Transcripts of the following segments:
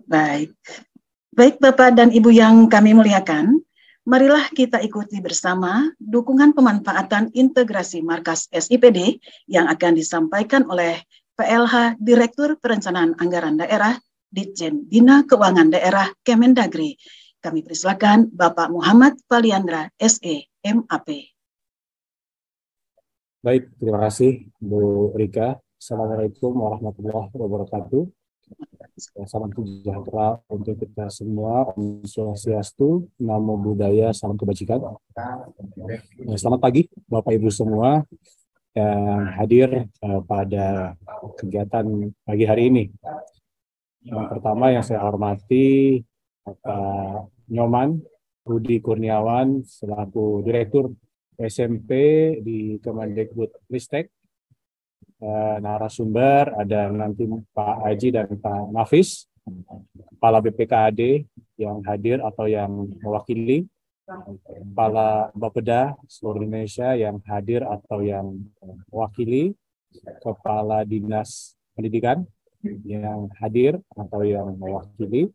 Baik. Baik Bapak dan Ibu yang kami muliakan, marilah kita ikuti bersama dukungan pemanfaatan integrasi markas SIPD yang akan disampaikan oleh PLH Direktur Perencanaan Anggaran Daerah Ditjen Bina Keuangan Daerah Kemendagri. Kami persilakan Bapak Muhammad Valiandra, SE, MAP. Baik, terima kasih Bu Rika. Assalamualaikum warahmatullahi wabarakatuh. Salam sejahtera untuk kita semua. Om Swastiastu, Namo Buddhaya, salam kebajikan. Selamat pagi Bapak Ibu semua yang hadir pada kegiatan pagi hari ini. Yang pertama yang saya hormati Pak Nyoman Budi Kurniawan selaku Direktur SMP di Kemendikbudristek. Narasumber ada nanti Pak Haji dan Pak Nafis, Kepala BPKAD yang hadir atau yang mewakili, Kepala Bapeda seluruh Indonesia yang hadir atau yang mewakili, Kepala Dinas Pendidikan yang hadir atau yang mewakili,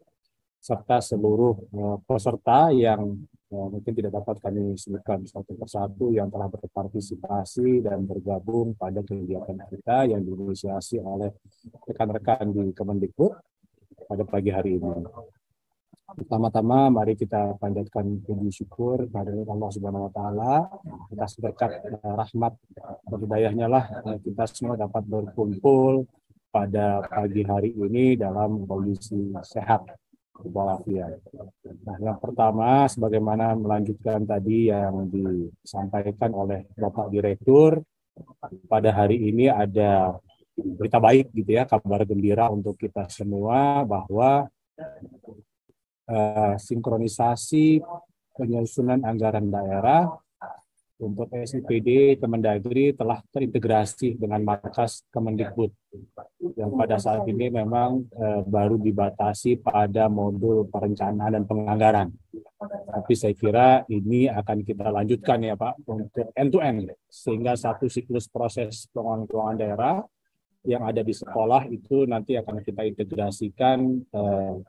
serta seluruh peserta yang mungkin tidak dapat kami sebutkan satu persatu yang telah berpartisipasi dan bergabung pada kegiatan kita yang diinisiasi oleh rekan-rekan di Kemendikbud pada pagi hari ini. Pertama-tama mari kita panjatkan puji syukur kepada Allah Subhanahu wa taala atas berkat rahmat hidayahnya lah kita semua dapat berkumpul pada pagi hari ini dalam kondisi sehat walafiat. Nah, yang pertama, sebagaimana melanjutkan tadi yang disampaikan oleh Bapak Direktur, pada hari ini ada berita baik gitu ya, kabar gembira untuk kita semua bahwa sinkronisasi penyusunan anggaran daerah untuk SIPD Kemendagri telah terintegrasi dengan markas Kemendikbud yang pada saat ini memang baru dibatasi pada modul perencanaan dan penganggaran. Tapi saya kira ini akan kita lanjutkan ya Pak untuk end-to-end sehingga satu siklus proses pengelolaan daerah yang ada di sekolah itu nanti akan kita integrasikan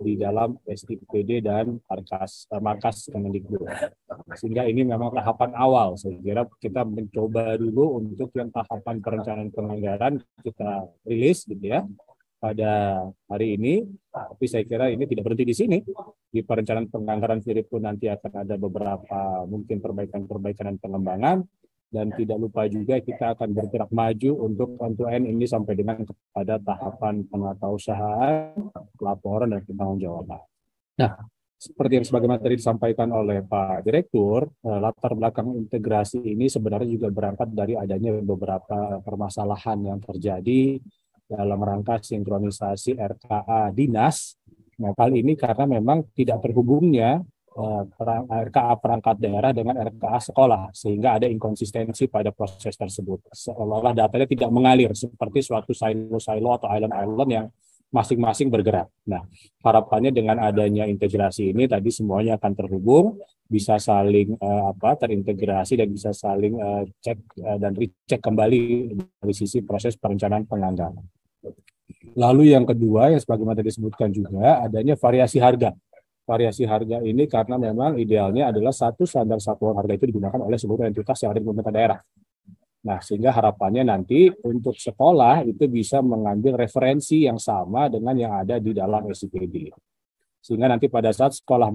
di dalam SIPD dan markas Kemendikbud. Sehingga ini memang tahapan awal. Saya kira kita mencoba dulu untuk yang tahapan perencanaan penganggaran kita rilis gitu ya pada hari ini. Tapi saya kira ini tidak berhenti di sini. Di perencanaan penganggaran sendiri pun nanti akan ada beberapa mungkin perbaikan-perbaikan dan pengembangan. Dan tidak lupa juga kita akan bergerak maju untuk end-to-end ini sampai dengan kepada tahapan penatausahaan, laporan, dan pertanggungjawaban. Nah, seperti yang sebagaimana tadi disampaikan oleh Pak Direktur, latar belakang integrasi ini sebenarnya juga berangkat dari adanya beberapa permasalahan yang terjadi dalam rangka sinkronisasi RKA Dinas. Nah, kali ini karena memang tidak terhubungnya RKA perangkat daerah dengan RKA sekolah sehingga ada inkonsistensi pada proses tersebut. Seolah-olah datanya tidak mengalir seperti suatu silo-silo atau island-island yang masing-masing bergerak. Nah, harapannya dengan adanya integrasi ini tadi semuanya akan terhubung, bisa saling terintegrasi dan bisa saling cek dan recheck kembali dari sisi proses perencanaan penganggaran. Lalu yang kedua yang sebagaimana tadi disebutkan juga adanya variasi harga. Variasi harga ini karena memang idealnya adalah satu standar satuan harga itu digunakan oleh seluruh entitas yang ada di pemerintah daerah. Nah, sehingga harapannya nanti untuk sekolah itu bisa mengambil referensi yang sama dengan yang ada di dalam SIPD. Sehingga nanti pada saat sekolah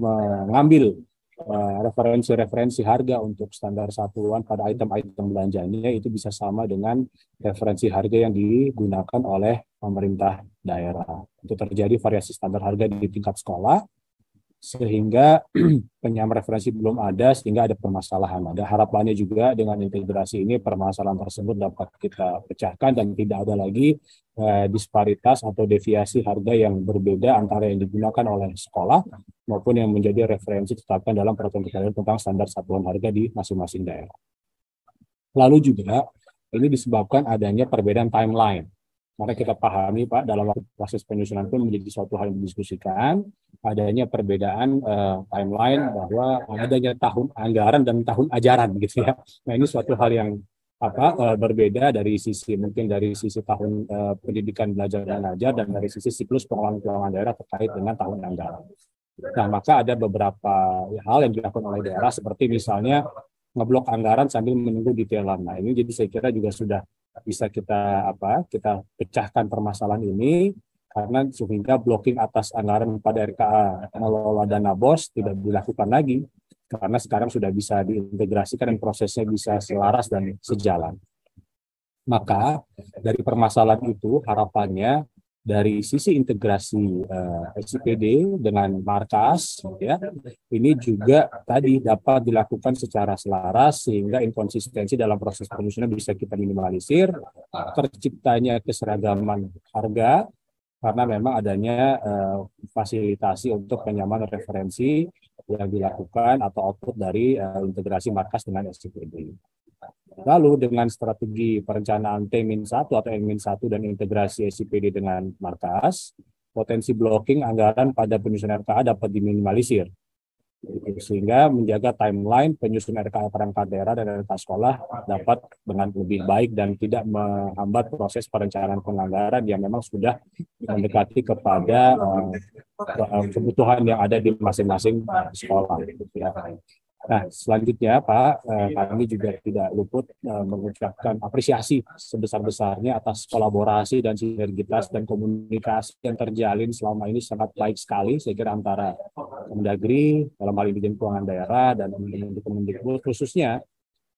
mengambil referensi harga untuk standar satuan pada item-item belanjanya itu bisa sama dengan referensi harga yang digunakan oleh pemerintah daerah. Itu terjadi variasi standar harga di tingkat sekolah, sehingga penyam referensi belum ada sehingga ada permasalahan. Ada harapannya juga dengan integrasi ini permasalahan tersebut dapat kita pecahkan dan tidak ada lagi disparitas atau deviasi harga yang berbeda antara yang digunakan oleh sekolah maupun yang menjadi referensi ditetapkan dalam peraturan daerah tentang standar satuan harga di masing-masing daerah. Lalu juga ini disebabkan adanya perbedaan timeline. Karena kita pahami Pak, dalam waktu proses penyusunan pun menjadi suatu hal yang didiskusikan, adanya perbedaan timeline bahwa adanya tahun anggaran dan tahun ajaran gitu ya. Nah, ini suatu hal yang berbeda dari sisi tahun pendidikan belajar dan mengajar dan dari sisi siklus pengelolaan keuangan daerah terkait dengan tahun anggaran. Nah, maka ada beberapa hal yang dilakukan oleh daerah seperti misalnya ngeblok anggaran sambil menunggu detailan. Nah, ini jadi saya kira juga sudah bisa kita pecahkan permasalahan ini karena sehingga blocking atas anggaran pada RKA mengelola dana BOS tidak dilakukan lagi karena sekarang sudah bisa diintegrasikan dan prosesnya bisa selaras dan sejalan. Maka dari permasalahan itu harapannya dari sisi integrasi SIPD dengan markas, ya, ini juga tadi dapat dilakukan secara selaras sehingga inkonsistensi dalam proses penyusunan bisa kita minimalisir, terciptanya keseragaman harga karena memang adanya fasilitasi untuk penyamaan referensi yang dilakukan atau output dari integrasi markas dengan SIPD. Lalu dengan strategi perencanaan T-1 atau N-1 dan integrasi SIPD dengan markas, potensi blocking anggaran pada penyusunan RKA dapat diminimalisir. Sehingga menjaga timeline penyusunan RKA perangkat daerah dan RKA sekolah dapat dengan lebih baik dan tidak menghambat proses perencanaan penganggaran yang memang sudah mendekati kepada kebutuhan yang ada di masing-masing sekolah. Nah, selanjutnya Pak, kami juga tidak luput mengucapkan apresiasi sebesar-besarnya atas kolaborasi dan sinergitas dan komunikasi yang terjalin selama ini sangat baik sekali, saya kira antara Kemendagri, dalam hal ini Dijen Keuangan Daerah, dan Kemendikbud, khususnya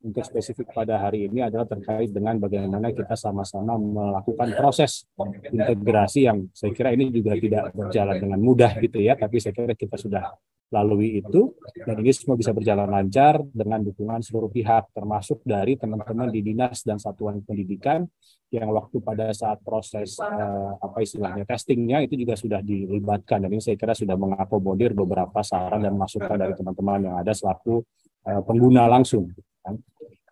untuk spesifik pada hari ini adalah terkait dengan bagaimana kita sama-sama melakukan proses integrasi yang saya kira ini juga tidak berjalan dengan mudah gitu ya, tapi saya kira kita sudah lalui itu dan ini semua bisa berjalan lancar dengan dukungan seluruh pihak termasuk dari teman-teman di dinas dan satuan pendidikan yang waktu pada saat proses testingnya itu juga sudah dilibatkan dan ini saya kira sudah mengakomodir beberapa saran dan masukan dari teman-teman yang ada selaku pengguna langsung.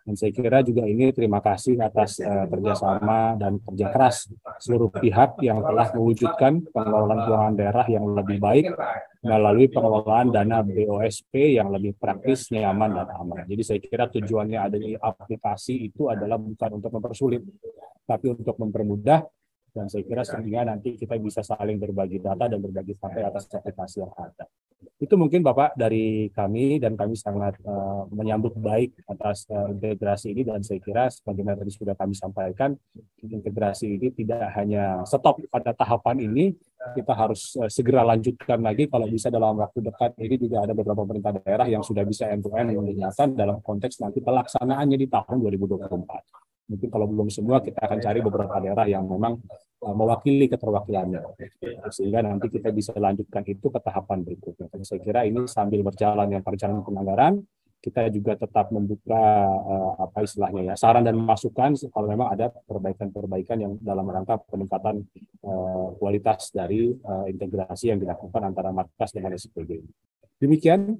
Dan saya kira juga ini terima kasih atas kerjasama dan kerja keras seluruh pihak yang telah mewujudkan pengelolaan keuangan daerah yang lebih baik melalui pengelolaan dana BOSP yang lebih praktis, nyaman, dan aman. Jadi saya kira tujuannya adanya aplikasi itu adalah bukan untuk mempersulit, tapi untuk mempermudah. Dan saya kira sehingga nanti kita bisa saling berbagi data dan berbagi sampai atas aplikasi yang ada. Itu mungkin Bapak dari kami dan kami sangat menyambut baik atas integrasi ini dan saya kira sebagaimana tadi sudah kami sampaikan integrasi ini tidak hanya stop pada tahapan ini, kita harus segera lanjutkan lagi kalau bisa dalam waktu dekat. Ini juga ada beberapa pemerintah daerah yang sudah bisa end-to-end menggunakan dalam konteks nanti pelaksanaannya di tahun 2024. Mungkin kalau belum semua kita akan cari beberapa daerah yang memang mewakili keterwakilannya sehingga nanti kita bisa lanjutkan itu ke tahapan berikutnya. Dan saya kira ini sambil berjalan yang perencanaan penganggaran kita juga tetap membuka saran dan masukan kalau memang ada perbaikan-perbaikan yang dalam rangka peningkatan kualitas dari integrasi yang dilakukan antara markas dengan SIPD. Demikian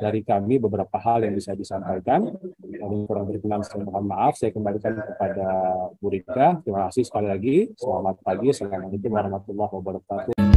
dari kami beberapa hal yang bisa disampaikan. Yang kurang berkenan saya mohon maaf. Saya kembalikan kepada Bu Rika. Terima kasih sekali lagi. Selamat pagi. Assalamualaikum warahmatullahi wabarakatuh.